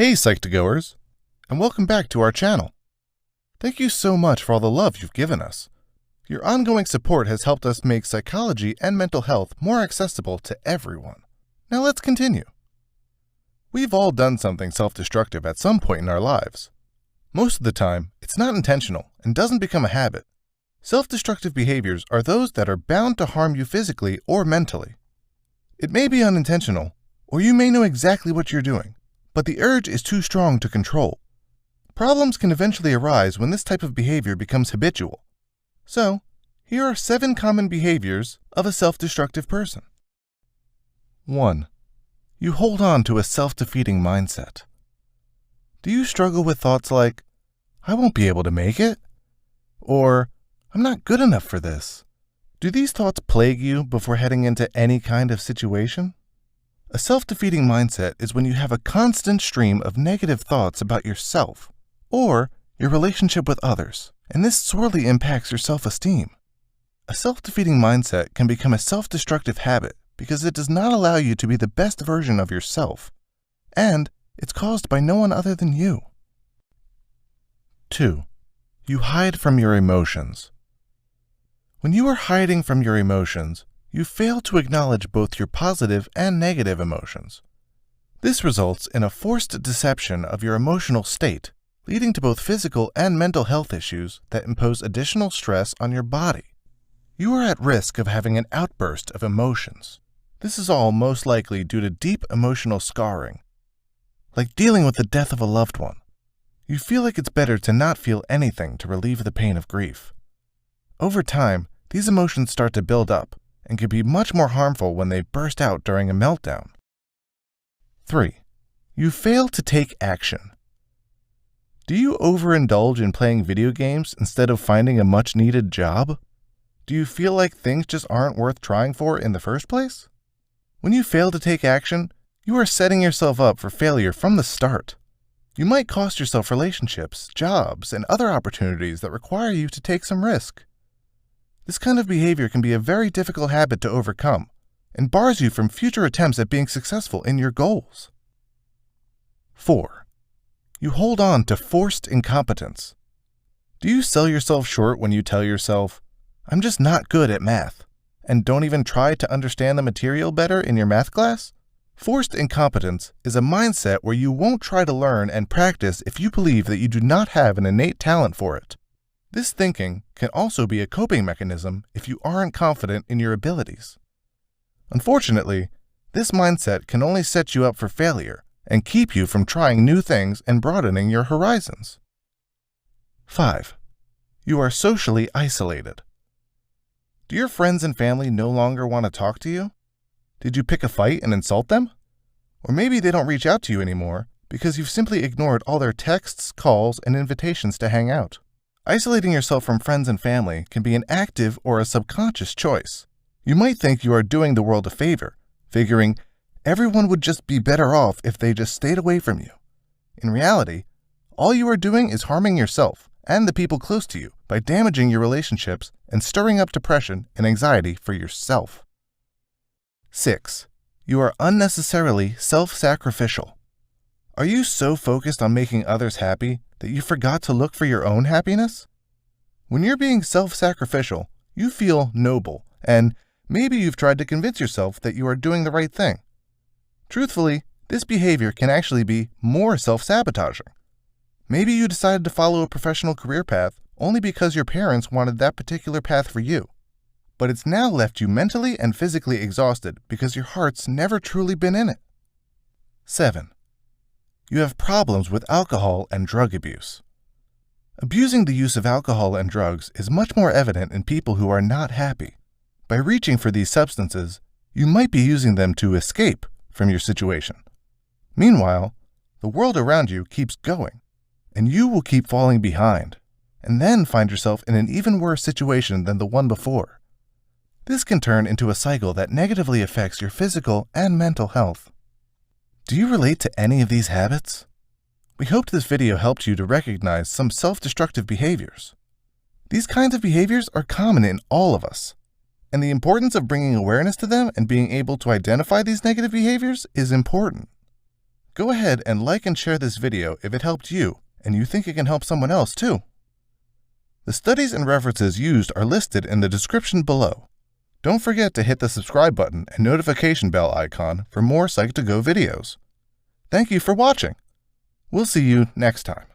Hey Psych2Goers, and welcome back to our channel. Thank you so much for all the love you've given us. Your ongoing support has helped us make psychology and mental health more accessible to everyone. Now let's continue. We've all done something self-destructive at some point in our lives. Most of the time, it's not intentional and doesn't become a habit. Self-destructive behaviors are those that are bound to harm you physically or mentally. It may be unintentional, or you may know exactly what you're doing, but the urge is too strong to control. Problems can eventually arise when this type of behavior becomes habitual. So, here are 7 common behaviors of a self-destructive person. 1. You hold on to a self-defeating mindset. Do you struggle with thoughts like, I won't be able to make it? Or, I'm not good enough for this? Do these thoughts plague you before heading into any kind of situation? A self-defeating mindset is when you have a constant stream of negative thoughts about yourself or your relationship with others, and this sorely impacts your self-esteem. A self-defeating mindset can become a self-destructive habit because it does not allow you to be the best version of yourself, and it's caused by no one other than you. 2. You hide from your emotions. When you are hiding from your emotions, you fail to acknowledge both your positive and negative emotions. This results in a forced deception of your emotional state, leading to both physical and mental health issues that impose additional stress on your body. You are at risk of having an outburst of emotions. This is all most likely due to deep emotional scarring, like dealing with the death of a loved one. You feel like it's better to not feel anything to relieve the pain of grief. Over time, these emotions start to build up and can be much more harmful when they burst out during a meltdown. 3. You fail to take action. Do you overindulge in playing video games instead of finding a much-needed job? Do you feel like things just aren't worth trying for in the first place? When you fail to take action, you are setting yourself up for failure from the start. You might cost yourself relationships, jobs, and other opportunities that require you to take some risk. This kind of behavior can be a very difficult habit to overcome and bars you from future attempts at being successful in your goals. 4. You hold on to forced incompetence. Do you sell yourself short when you tell yourself, I'm just not good at math, and don't even try to understand the material better in your math class? Forced incompetence is a mindset where you won't try to learn and practice if you believe that you do not have an innate talent for it. This thinking can also be a coping mechanism if you aren't confident in your abilities. Unfortunately, this mindset can only set you up for failure and keep you from trying new things and broadening your horizons. 5. You are socially isolated. Do your friends and family no longer want to talk to you? Did you pick a fight and insult them? Or maybe they don't reach out to you anymore because you've simply ignored all their texts, calls, and invitations to hang out. Isolating yourself from friends and family can be an active or a subconscious choice. You might think you are doing the world a favor, figuring everyone would just be better off if they just stayed away from you. In reality, all you are doing is harming yourself and the people close to you by damaging your relationships and stirring up depression and anxiety for yourself. 6. You are unnecessarily self-sacrificial. Are you so focused on making others happy that you forgot to look for your own happiness? When you're being self-sacrificial, you feel noble, and maybe you've tried to convince yourself that you are doing the right thing. Truthfully, this behavior can actually be more self-sabotaging. Maybe you decided to follow a professional career path only because your parents wanted that particular path for you, but it's now left you mentally and physically exhausted because your heart's never truly been in it. 7. You have problems with alcohol and drug abuse. Abusing the use of alcohol and drugs is much more evident in people who are not happy. By reaching for these substances, you might be using them to escape from your situation. Meanwhile, the world around you keeps going, and you will keep falling behind, and then find yourself in an even worse situation than the one before. This can turn into a cycle that negatively affects your physical and mental health. Do you relate to any of these habits? We hoped this video helped you to recognize some self-destructive behaviors. These kinds of behaviors are common in all of us, and the importance of bringing awareness to them and being able to identify these negative behaviors is important. Go ahead and like and share this video if it helped you and you think it can help someone else too. The studies and references used are listed in the description below. Don't forget to hit the subscribe button and notification bell icon for more Psych2Go videos. Thank you for watching. We'll see you next time.